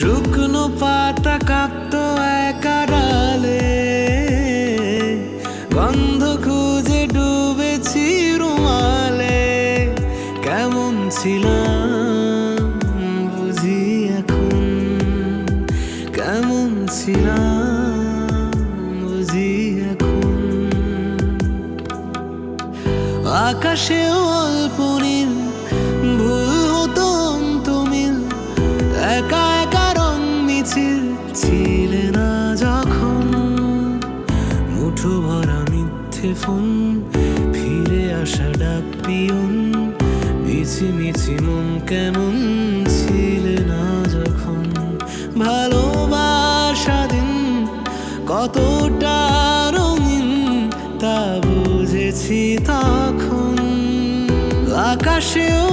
শুকনো পাতা কাঁপতো এক আড়ালে, গন্ধ খুঁজে ডুবেছি রুমালে। কেমন ছিলাম বুঝি এখন, কেমন ছিলাম বুঝি এখন। আকাশেও অল্প নীল, ভুল হতো অন্তমিল, একা একা রং মিছিল ছিলে না যখন। মুঠো ভরা মিথ্যে ফোন, ফিরে আসা ডাক পিয়ন, মিছি মিছি মন কেমন ছিলে না যখন। ভালোবাসা দিন কতটা রঙিন তা বুঝেছি তখন। আকাশেও